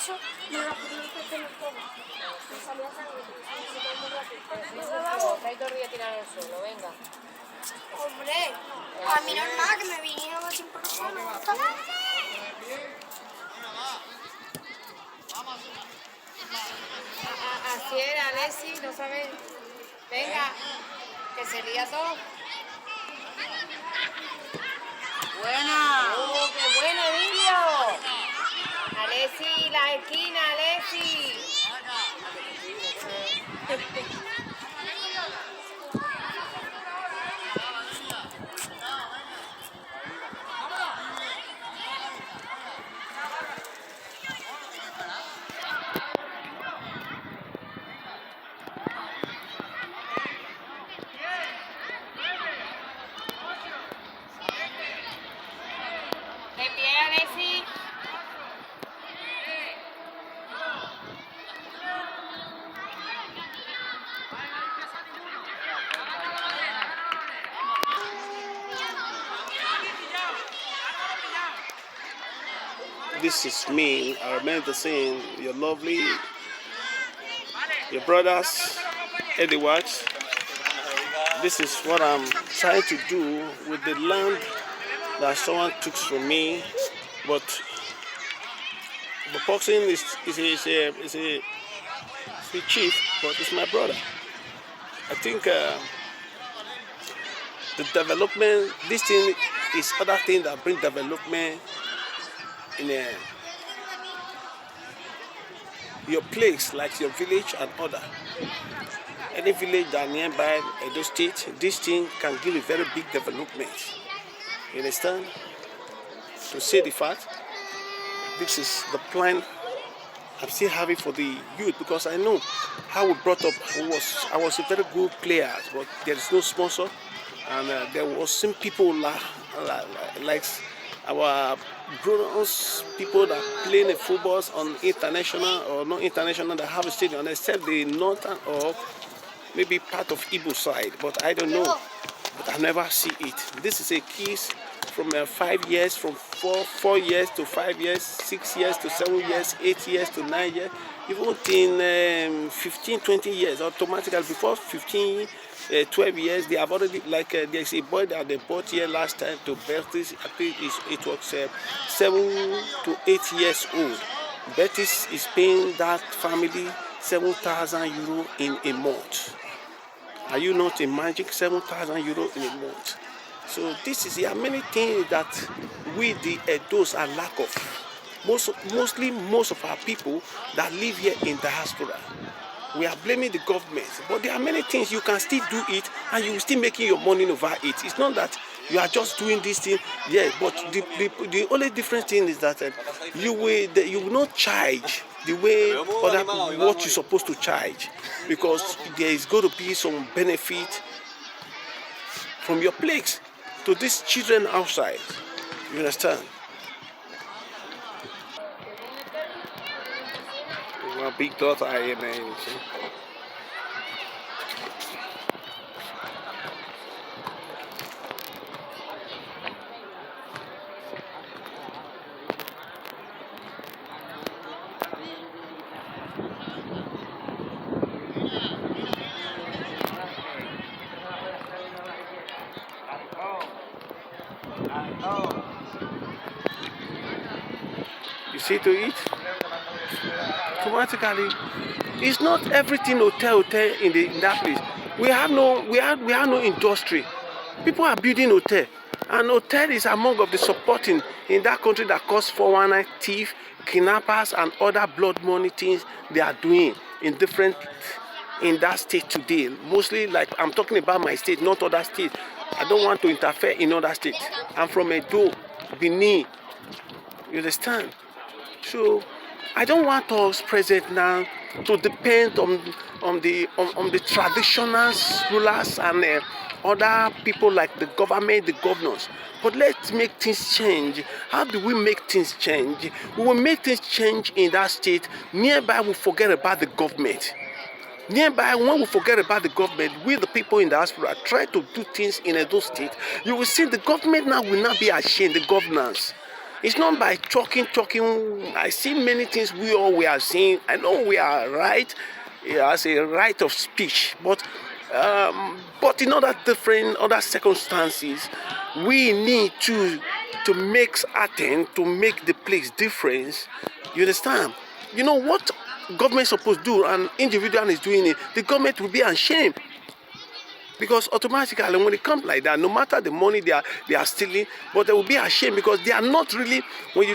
eso, me la pudieron hacer todo. Me salía sangre. Hay 2 días tirado al suelo, venga. Hombre, a mí no es nada que me vinieron sin problema. Así era, Alessi, no sabes. Venga, que se lía todo. Buena. ¡Oh, qué bueno, Emilio! Alessi, la esquina, Alessi. De pie, Alessi. This is me. I remember saying, your lovely, your brothers, edwinwax. This is what I'm trying to do with the land that someone took from me. But the boxing is a chief, but it's my brother. I think the development, this thing is other thing that bring development in your place, like your village and other. Any village that nearby Edo State, this thing can give a very big development. You understand? To say the fact, this is the plan I'm still having for the youth, because I know how we brought up. I was a very good player, but there is no sponsor, and there was some people like our brothers, people that play the football on international or not international, that have a stadium, except the northern or maybe part of Igbo side, but I don't know. But I never see it. This is a kids from 5 years, from 4 years to 5 years, 6 years to 7 years, 8 years to 9 years, even in 15, 20 years, automatically before 15, 12 years, they have already, like there's a boy that they bought here last time to Betis. I think it was 7 to 8 years old. Betis is paying that family 7,000 euro in a month. Are you not imagining 7,000 euro in a month? So this is, there are many things that we the Edos are lack of. Mostly most of our people that live here in diaspora, we are blaming the government, but there are many things you can still do it and you will still making your money over it. It's not that you are just doing this thing, yeah. But the only different thing is that you will not charge the way other what you're supposed to charge, because there is going to be some benefit from your place to these children outside. You understand? My big daughter, I am. You see to it? Automatically, it's not everything hotel in that place. We have no industry. People are building hotel, and hotel is among of the supporting in that country that cause 419 thief, kidnappers, and other blood money things they are doing in that state today. Mostly, like I'm talking about my state, not other states. I don't want to interfere in other states. I'm from Edo, Benin. You understand? So I don't want us present now to depend on the traditional rulers and other people like the government, the governors. But let's make things change. How do we make things change? We will make things change in that state. Nearby, we forget about the government. Nearby, when we forget about the government, we the people in the diaspora try to do things in those states. You will see the government now will not be ashamed, the governance. It's not by talking. I see many things we are seeing. I know we are right, as a right of speech, but in other circumstances, we need to make attempt to make the place difference. You understand? You know what government supposed to do, and individual is doing it. The government will be ashamed. Because automatically, when it comes like that, no matter the money they are stealing, but they will be ashamed because they are not really. When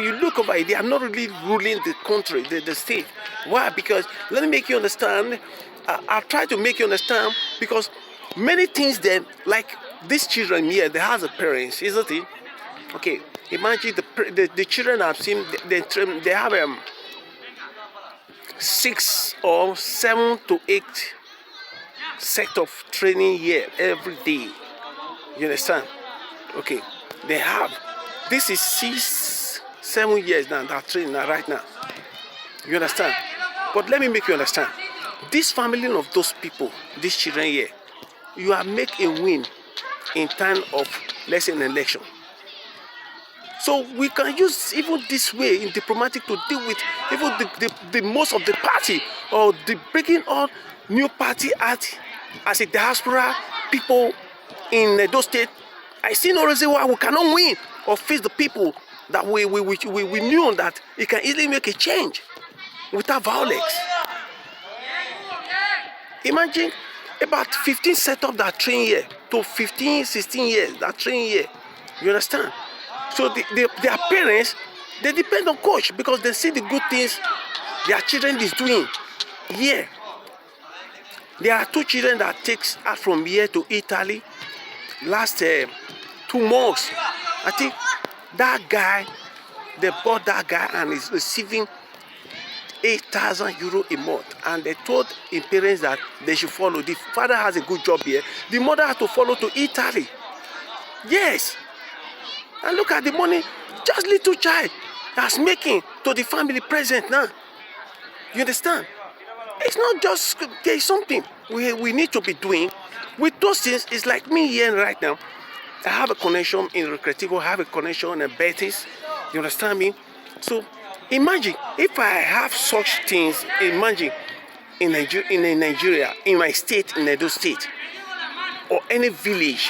you look over it, they are not really ruling the country, the state. Why? Because let me make you understand. I'll try to make you understand because many things then, like these children here, they have a parents, isn't it? Okay, imagine the children I've seen. They have 6 or 7 to 8 set of training here every day. You understand? Okay, they have. This is 6, 7 years now that training now, right now. You understand? But let me make you understand. This family of those people, these children here, you are making a win in time of, let's say, an election. So we can use even this way in diplomatic to deal with even the most of the party or the breaking all new party out as a diaspora people in those states. I see no reason why we cannot win or face the people that we knew that it can easily make a change without violence. Imagine about 15 set up that train here to 15, 16 years that train here. You understand? So their parents, they depend on coach because they see the good things their children is doing here. There are 2 children that takes out from here to Italy last 2 months. I think that guy, they bought that guy and is receiving 8,000 euro a month, and they told his parents that they should follow. The father has a good job here. The mother has to follow to Italy. Yes. And look at the money just little child that's making to the family present now. You understand? It's not just, there is something we need to be doing. With those things, it's like me here right now. I have a connection in Recreativo, I have a connection in Betis. You understand me? So imagine if I have such things, imagine in Nigeria, in my state, in Edo State, or any village.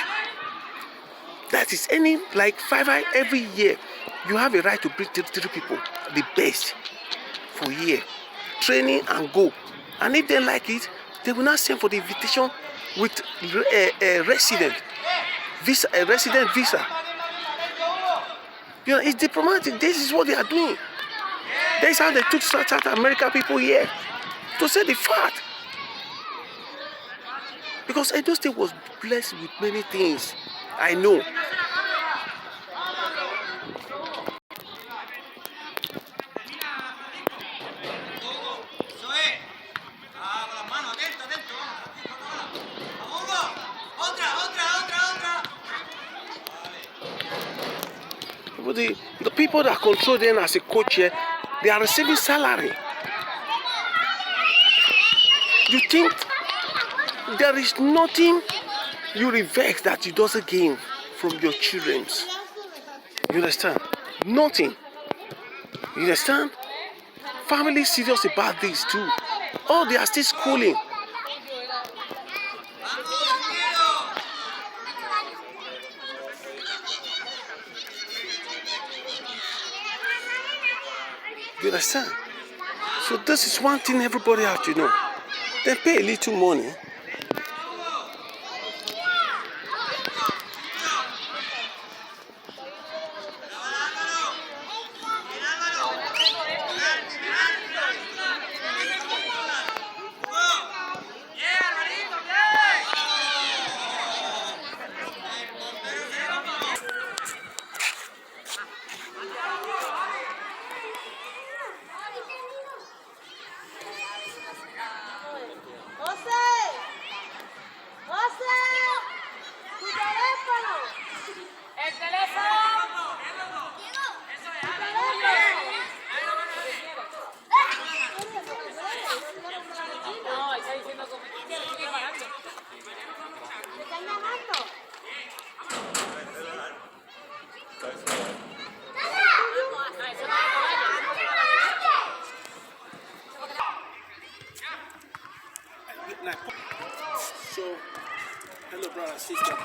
That is any like 5 every year. You have a right to bring 3 people, the best for a year, training and go. And if they like it, they will not send for the invitation with a resident visa. You know, it's diplomatic. This is what they are doing. This is how they took South America people here to say the fact. Because Edo State was blessed with many things. I know. The people that control them as a coach here, they are receiving salary. You think there is nothing you revex that you doesn't gain from your children? You understand? Nothing. You understand? Family serious about this too. Oh, they are still schooling. You understand? So this is one thing everybody has to know. They pay a little money. brother and sister,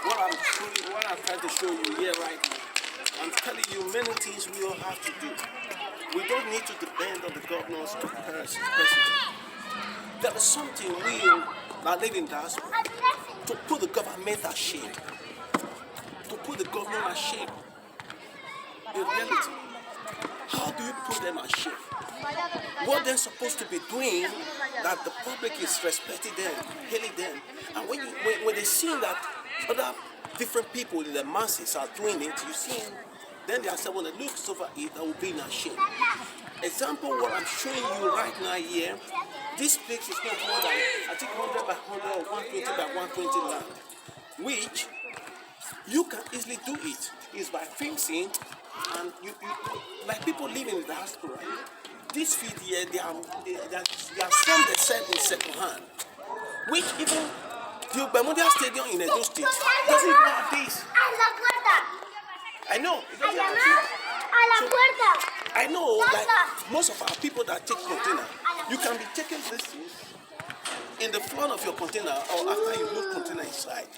what I'm trying to show you here right now, I'm telling you many things we all have to do. We don't need to depend on the governors or president. There is something we that live in diaspora to put the government ashamed. To put the government ashamed. In reality, how do you put them ashamed? What they're supposed to be doing, that the public is respecting them, hailing them. And when they see that other different people in the masses are doing it, you see, then they are saying, when they look over it, they will be ashamed. Example, what I'm showing you right now here, this place is not more than, I think 100 by 100 or 120 by 120 land, which you can easily do it. Is by fencing, and you like people living in the diaspora. This field here, they are some they sell in second hand, which even the Bermuda Stadium in Edo State doesn't even have this. I know. It doesn't have this. So, I know, like most of our people that take container, you can be taking this thing in the front of your container or after you move container inside.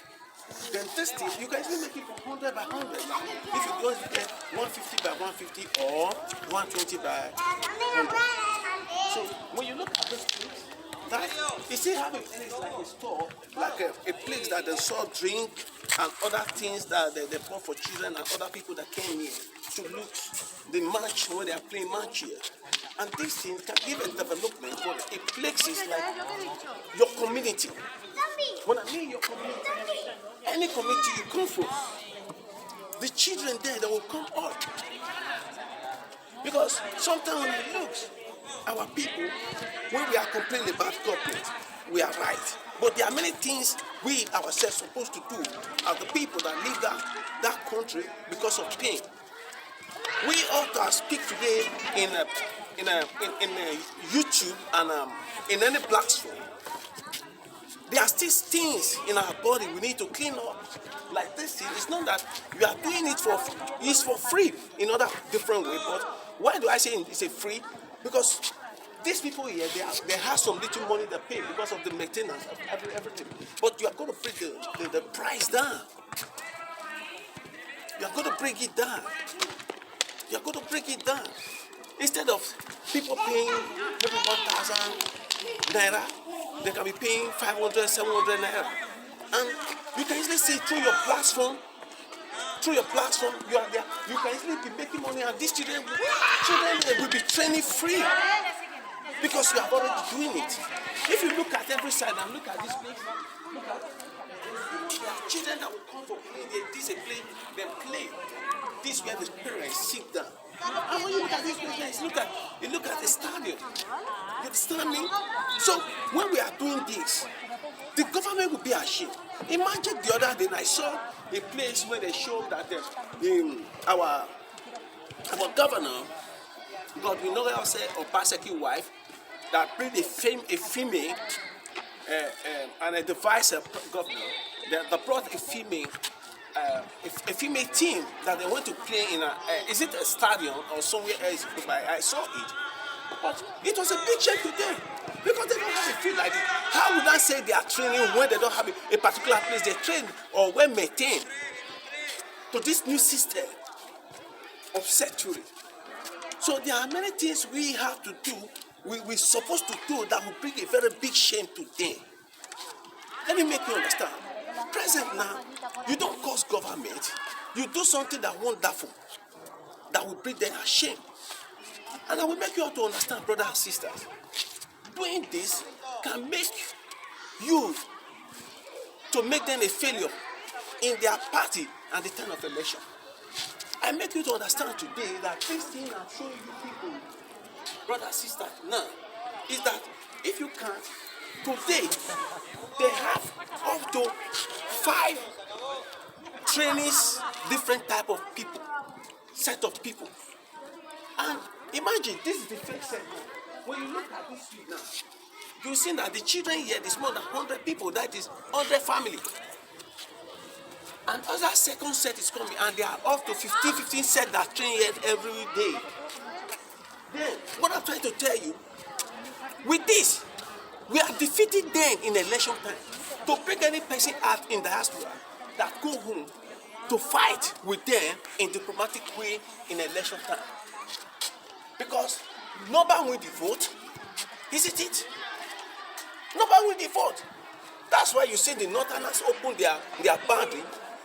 Then this thing, you can even make it from 100 by 100. If you go to 150 by 150 or 120 by 100. So when you look at this place, that you still have a place like a store, like a place that they sell drink and other things that they bought for children and other people that came here to look the match when they are playing match here. And these things can give a development for a places like your community. When I mean your community, any community you come from, the children there, they will come up. Because sometimes when it looks, our people, when we are complaining about government, we are right. But there are many things we ourselves supposed to do as the people that live that country because of pain. We ought to speak today in YouTube and in any platform. There are still things in our body we need to clean up. Like this thing, it's not that we are doing it it's for free in other different way. But why do I say it's a free? Because these people here, they have some little money they pay because of the maintenance of everything. But you are going to bring the price down. You are going to bring it down. You are going to bring it down. Instead of people paying maybe 1,000 naira, they can be paying 500, 700 naira. And you can easily see through your platform, you are there, you can easily be making money, and these children will be training free because you are already doing it. If you look at every side and look at this place, look at children that will come for play, this a play, they play. This is where the parents sit down. And when you look at this place, you look at the stadium. You understand me? So when we are doing this, the government will be ashamed. Imagine the other day I saw a place where they showed that our governor, Godwin Obaseki wife, that bring a female and a vice governor, that brought a female team that they went to play in is it a stadium or somewhere else? I saw it. But it was a big shame to them because they don't have a field like it. How would I say they are training when they don't have a particular place they train or well maintained to this new system of security? So there are many things we have to do, we're supposed to do that will bring a very big shame to them. Let me make you understand. Present now, you don't cause government, you do something that wonderful, that will bring them a shame. And I will make you all to understand, brothers and sisters, doing this can make you to make them a failure in their party at the time of election. I make you to understand today that this thing I'm showing you people, brothers and sisters, now, is that if you can't, today, they have up to 5 trainees, different type of people, set of people. And imagine, this is the first set now. When you look at this street now, you see that the children here, there's more than 100 people, that is 100 family. And other second set is coming, and there are up to 15 sets that train here every day. Then, what I'm trying to tell you, with this, we are defeating them in election time. to bring any person out in diaspora that go home to fight with them in diplomatic way in election time. Because nobody win the vote, isn't it? Nobody win the vote. That's why you see the Northerners open their boundary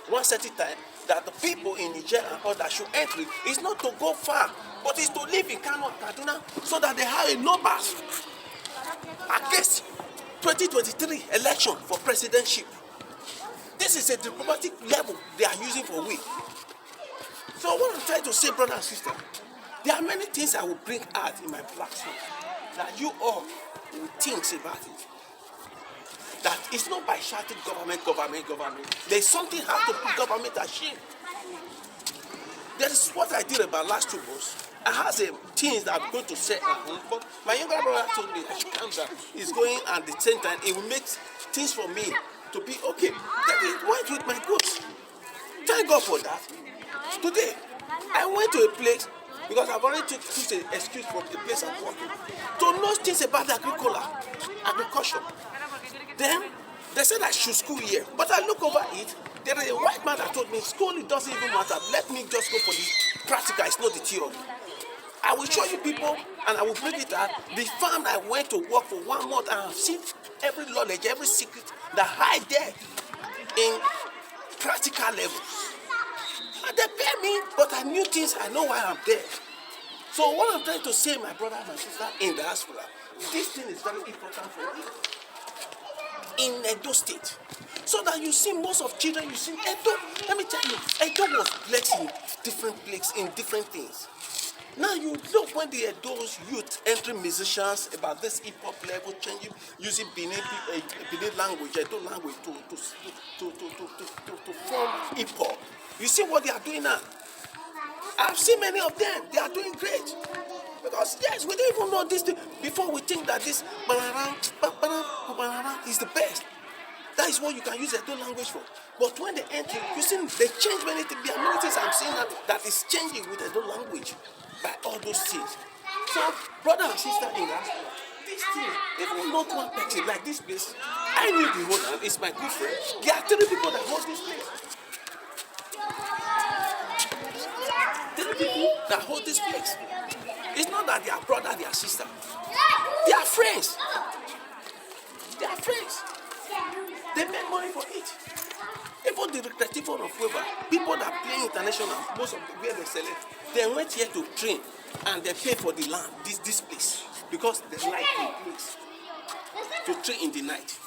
one certain time, that the people in Niger and others should enter. It's not to go far, but it's to live in Kano and Kaduna so that they have a numbers against 2023 election for presidentship. This is a diplomatic level they are using for we. So what I'm trying to say, brother and sister, there are many things I will bring out in my platform that you all will think about it. That it's not by shouting government. There's something how to put government at shame. That is what I did about last 2 months. I had some things that I'm going to say at home, but my younger brother told me I should calm down. He's going, and at the same time, it will make things for me to be okay. Then it went with my goods. Thank God for that. Today, I went to a place, because I've already took an excuse from the place I'm working, to know things about agriculture. Then they said I should school here, but I look over it. There is a white man that told me school, it doesn't even matter. Let me just go for the practical, it's not the theory. I will show you people and I will bring it out. The farm I went to work for 1 month, and I've seen every knowledge, every secret that hide there in practical level. And they pay me, but I knew things, I know why I'm there. So what I'm trying to say, my brother and my sister in diaspora, this thing is very important for me. In Edo State, so that you see most of children, you see Edo. Let me tell you, Edo was blessed in different places, in different things. Now you look when the Edo's youth entering musicians about this hip hop level, changing, using Benin language, Edo language to form hip hop. You see what they are doing now. I've seen many of them. They are doing great. Because yes, we didn't even know this thing before. We think that this banana is the best. That is what you can use Edo language for. But when they enter, you see they change many things. There are many things I'm seeing that is changing with Edo language by all those things. So, brother and sister in that, this thing, even not one person like this place, I knew the owner. It's my good friend. There are 3 people that hold this place. 3 people that hold this place. It's not that they are brother, they are sister. They are friends. They are friends. They make money for it. Even the recreative of Weber, people that play international, most of the where they sell it, they went here to train and they pay for the land, this place, because they like the place to train in the night.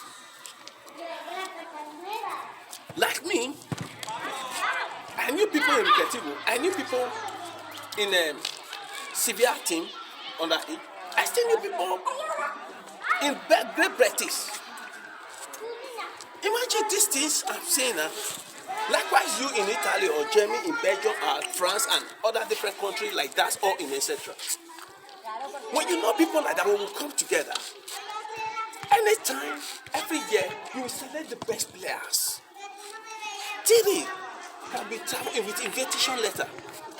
Like me, I knew people in recreative, I knew people in severe team under it. I still knew people in great practice. Imagine these things I'm saying now. Likewise, you in Italy or Germany, in Belgium, or France, and other different countries like that, or in etc. When you know people like that, we will come together. Anytime, every year, you will select the best players. TV can be traveling with invitation letter.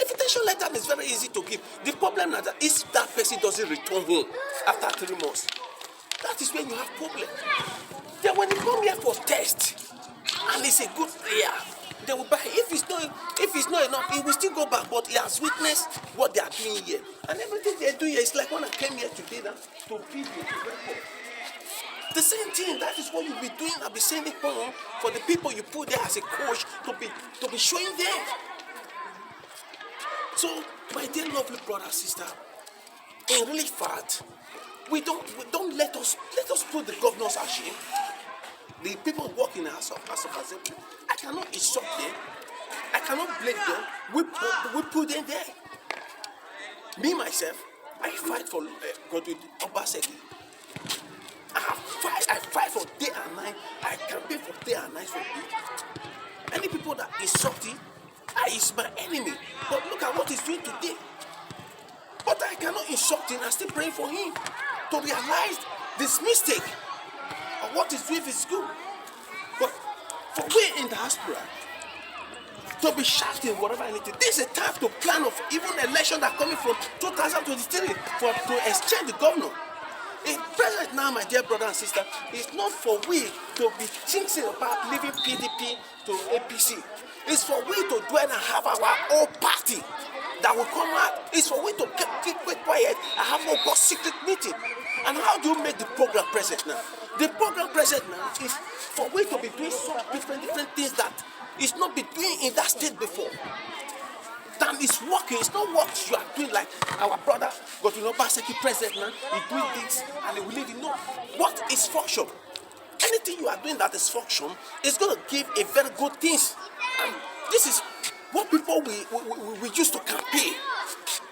Invitation letter is very easy to give. The problem is that person doesn't return home after 3 months. That is when you have problem. Then when you come here for test, and it's a good player, they will buy. If it's not enough, he will still go back. But he has witnessed what they are doing here, and everything they do here is like when I came here today now to video to record. The same thing. That is what you'll be doing. I'll be sending home for the people you put there as a coach to be showing them. So, my dear lovely brother, sister, in really fact, we don't let us put the governors ashamed. The people working in House of Assembly, I cannot insult them. I cannot blame them. We put them there. Me myself, I fight for Godwin Obaseki. I fight for day and night. I campaign for day and night for it. Any people that insult him, is my enemy. But look at what he's doing today. But I cannot insult him. I'm still praying for him to realize this mistake of what he's doing is good. But for we in diaspora to be shouting whatever anything, this is a time to plan of even election that coming from 2023 to exchange the governor. President now, my dear brother and sister, is not for we to be thinking about leaving PDP to APC. It's for we to dwell and have our own party that will come out. It's for we to keep quiet and have a secret meeting. And how do you make the program present now? The program present now is for we to be doing some different things that is not been doing in that state before. That is working. It's not what you are doing like our brother got to know Baseki president now. He doing this and he will leave it. No. What is function? Anything you are doing that is function is going to give a very good things. And this is what people we used to campaign.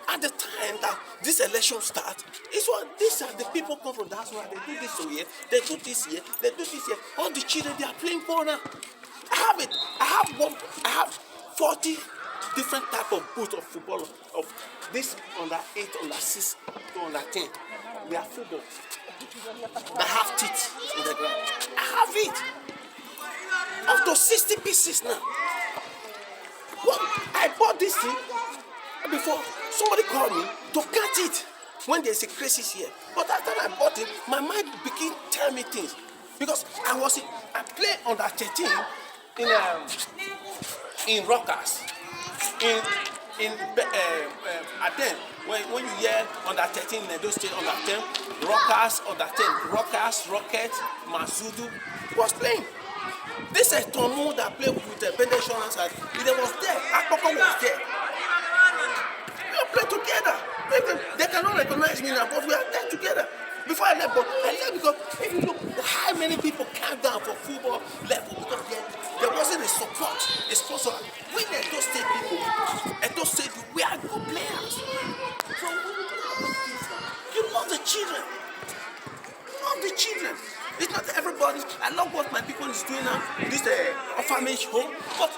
At the time that this election starts, it's what these are the people come from that where they do this here, they do this here, they do this here. All the children they are playing corner. I have it. I have 40 different type of boots of football of this under 8, under 6, to under 10. They are football. They have teeth in the ground. I have it. Up to 60 pieces now. Well, I bought this thing before somebody called me to cut it when there's a crisis here. But after I bought it, my mind began to tell me things. Because I play under 13 in Rockers. In Aden, when you hear under 13 in those states under 10, Rockers under 10, Rockers, Rocket, Masudu was playing. This is Tomu that played with the Benediction and he was there. Akpoko was there. We all play together. They cannot recognize me now, but we are there together. Before I left, but I left because if you look how many people came down for football level because there wasn't a support, a sponsor. We are those state people, and those state we are good players. So you love the children. Love the children. It's not everybody. I love what my people is doing now. This orphanage home. But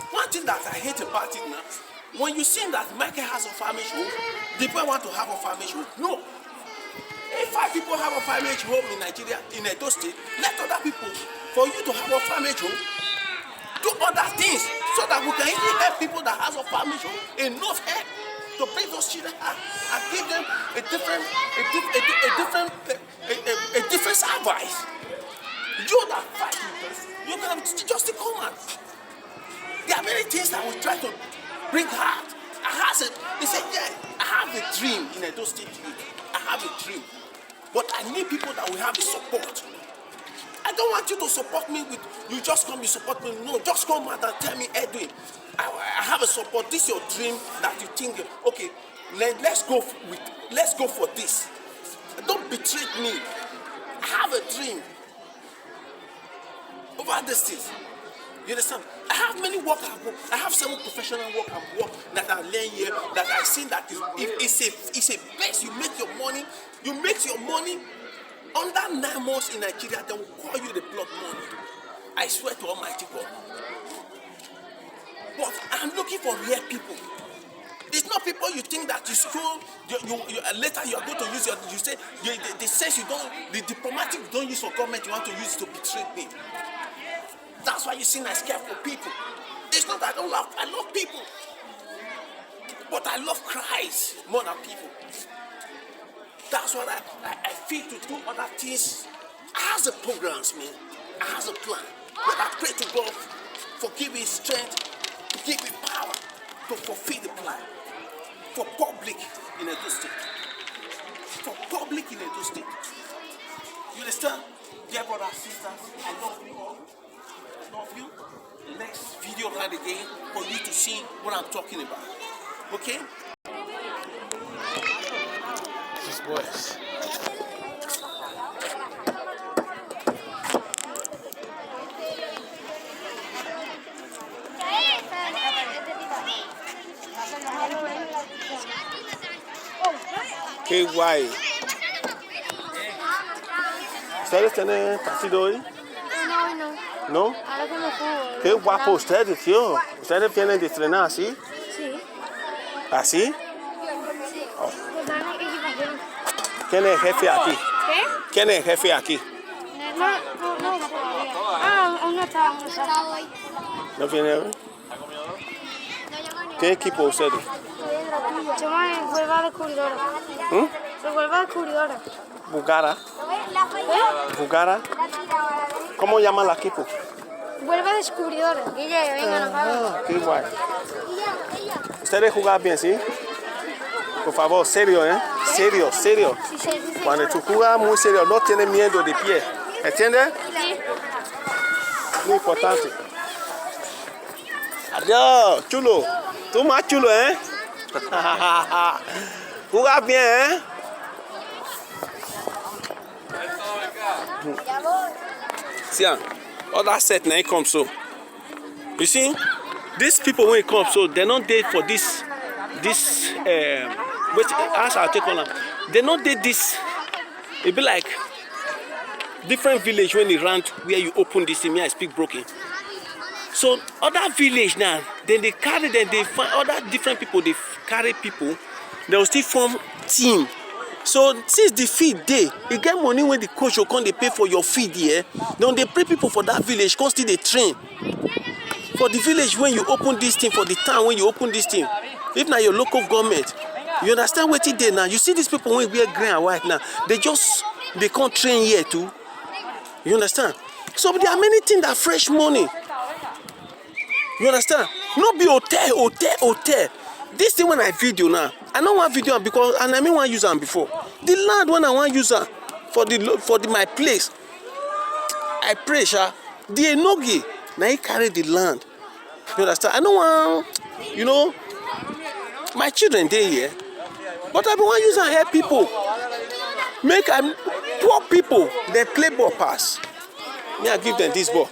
one thing that I hate about it now, when you see that Michael has a orphanage home, the people want to have a orphanage home. No. If 5 people have a orphanage home in Nigeria, in Edo State, let other people, for you to have a orphanage home, do other things so that we can even help people that has a orphanage home enough help to bring those children out and give them a different advice. You that fight with us, you can just come out. There are many things that we try to bring out. They say, yeah, I have a dream in Edo State. I have a dream. But I need people that will have the support. I don't want you to support me with, you just come, you support me. No, just come out and tell me, Edwin, I have a support. This is your dream that you think, okay, let's go for this. Don't betray me. I have a dream over this thing. You understand? I have many work. I have several professional work and work that I learn here that I see that it's a place you make your money. You make your money under 9 months in Nigeria, they will call you the blood money. I swear to Almighty God. But I'm looking for real people. It's not people you think that you scroll, later you are going to use your, you say, the sense you don't, the diplomatic you don't use for government, you want to use to betray me. That's why you see I scare for people. It's not that I love people. But I love Christ more than people. That's what I feel to do other things. I have the programs, man. I have a plan. But I pray to God for give me strength, to give me power to fulfill the plan. For public in Edo State. For public in Edo State. You understand? Dear brothers and sisters, I love you all. Love you. Next video right again for you to see what I'm talking about. Okay? These boys. KY. ¿Ustedes tienen partido hoy? No. ¿No? Ahora como fútbol. Qué guapo ustedes, tío. ¿Ustedes vienen de entrenar así? Sí. ¿Así? Oh. ¿Quién es el jefe aquí? ¿Qué? ¿Quién es el jefe aquí? No, todavía. Aún no está hoy. ¿No viene hoy? ¿Qué equipo ustedes? Somos el Huelva Descubridora. ¿Mm? El Huelva Descubridora. Bugara. Bugara. ¿Cómo llaman la equipo? Vuelve descubridora. Guille, venga, nos vamos. Qué guay. Ustedes juegan bien, ¿sí? Por favor, serio, ¿eh? Serio, serio. Cuando tú juegas muy serio, no tienes miedo de pie. ¿Entiendes? Sí. Muy importante. Adiós, chulo. Tú más chulo, ¿eh? Jugas bien, ¿eh? See, other set now come so. You see, these people when it comes so they're not there for this. Which as I take on them, they're not there this. It be like different village when you run where you open this thing. I speak broken. So other village now, then they carry, then they find other different people. They carry people. They will still form team. So since the feed day, you get money when the coach will come, they pay for your feed here. Then they pay people for that village, come still they train. For the village when you open this thing, for the town when you open this thing, if now your local government, you understand what it did now. You see these people when wear green and white now, they can't train here too. You understand? So there are many things that fresh money. You understand? Not be hotel. This thing when I video now, I don't want video because and I mean want use them before. The land when I want use them for my place. I pray, the enogi now he carry the land. You understand? I don't want, my children they here, but I don't want use and help people. Make poor people they play ball pass. Me I give them this ball.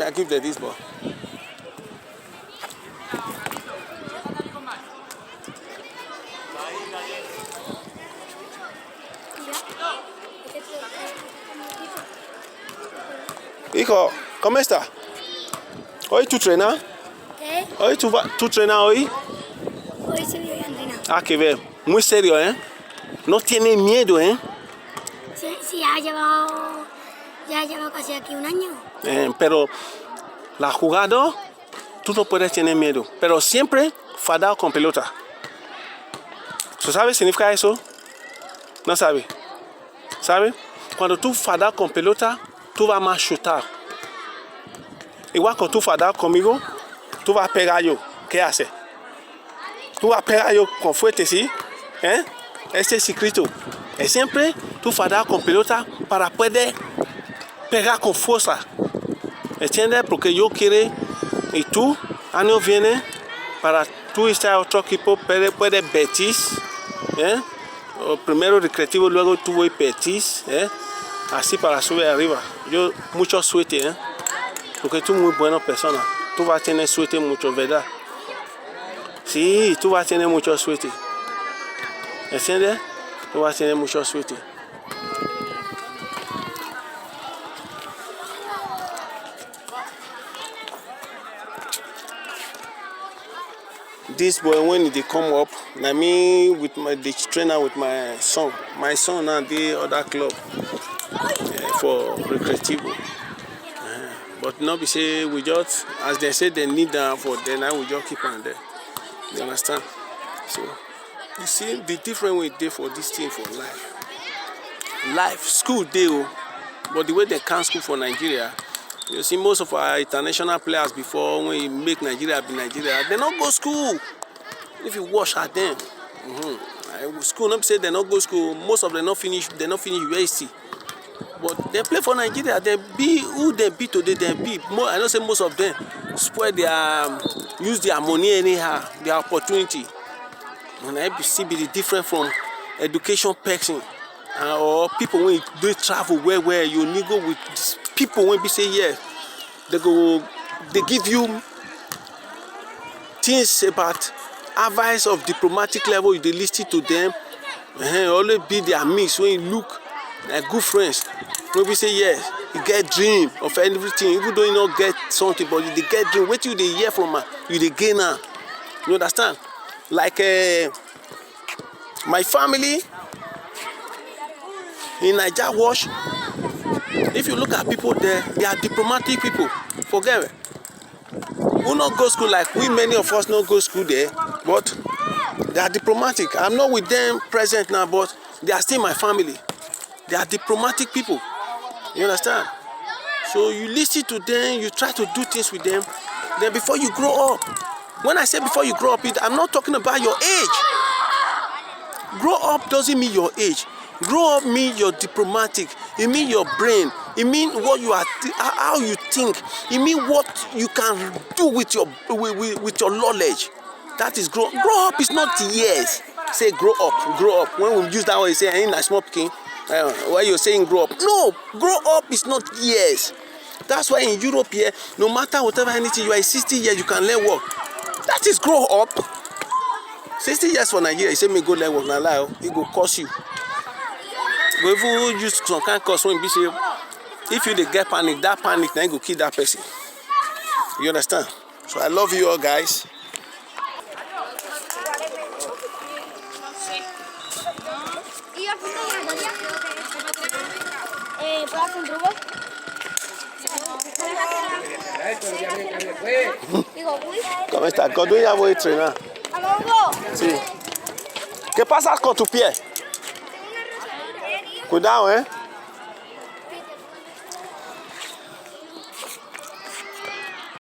I give them this ball. Hijo, ¿cómo está? ¿Hoy tú entrenas? ¿Qué? ¿Hoy tú entrenas hoy? Hoy se voy a entrenar. Ah, que ver. Muy serio, ¿eh? No tiene miedo, ¿eh? Sí, ya llevo casi aquí un año. Pero la jugada, tú no puedes tener miedo. Pero siempre fadar con pelota. ¿Tú sabes significa eso? No sabe. ¿Sabe? Cuando tú fadar con pelota, tú vas más chutar. Igual que tú fadar conmigo, tú vas a pegar yo. ¿Qué hace? Tú vas a pegar yo con fuerte, ¿sí? ¿Eh? Este es secreto. Es siempre tú fadar con pelota para poder pegar con fuerza. ¿Entiendes? Porque yo quiero y tú, año viene, para tú estar otro equipo, puede Betis, ¿eh? O primero recreativo, luego tú voy Betis, ¿eh? Así para subir arriba. Yo, mucho suerte, ¿eh? Porque tú muy buena persona. Tú vas a tener suerte mucho, ¿verdad? Sí, tú vas a tener mucho suerte. ¿Entiendes? Tú vas a tener mucho suerte. This boy when they come up, na me with the trainer with my son. My son now the other club for recreativo. But not be say we just as they say they need that for them, now we just keep on there. You understand? So you see the different way they for this thing for life. Life, school they but the way they can school for Nigeria. You see, most of our international players before when we make Nigeria be Nigeria, they don't go school. If you watch at them, school not say they not go school. Most of them not finish. They not finish USC, but they play for Nigeria. They be who they be today. They be. I don't say most of them spoil their use their money anyhow, their opportunity. And I see be different from education person or people when they travel where you need go with people when be say yes, they give you things about advice of diplomatic level. You dey listen to them, always be their mix when you look like good friends. When we say yes, you get dream of everything, even though you not get something, but you dey get dream. What you dey hear from her, you dey gain her. You understand? Like my family in Naija Wash. If you look at people there, they are diplomatic people. Forget it. who not go school like we, many of us not go school there, but they are diplomatic. I'm not with them present now, but they are still my family. They are diplomatic people. You understand? So you listen to them, you try to do things with them. Then before you grow up, when I say before you grow up, I'm not talking about your age. Grow up doesn't mean your age. Grow up means you're diplomatic. It means your brain. It means what you are, how you think. It means what you can do with your knowledge. That is grow. Grow up is not years. Say grow up, grow up. When we use that word, you say I ain't a small picking. Why you're saying grow up? No, grow up is not years. That's why in Europe here, no matter whatever anything, you are 60 years, you can learn work. That is grow up. 60 years for Nigeria, you say me go learn work now, lie, it go cost you. Go even use some kind of cost when you say, if you dey get panic, that panic then go kill that person. You understand? So I love you all guys. ¿Cómo está? ¿Cuándo ya voy a entrenar? Sí. ¿Qué pasa con tu pie? Cuidado,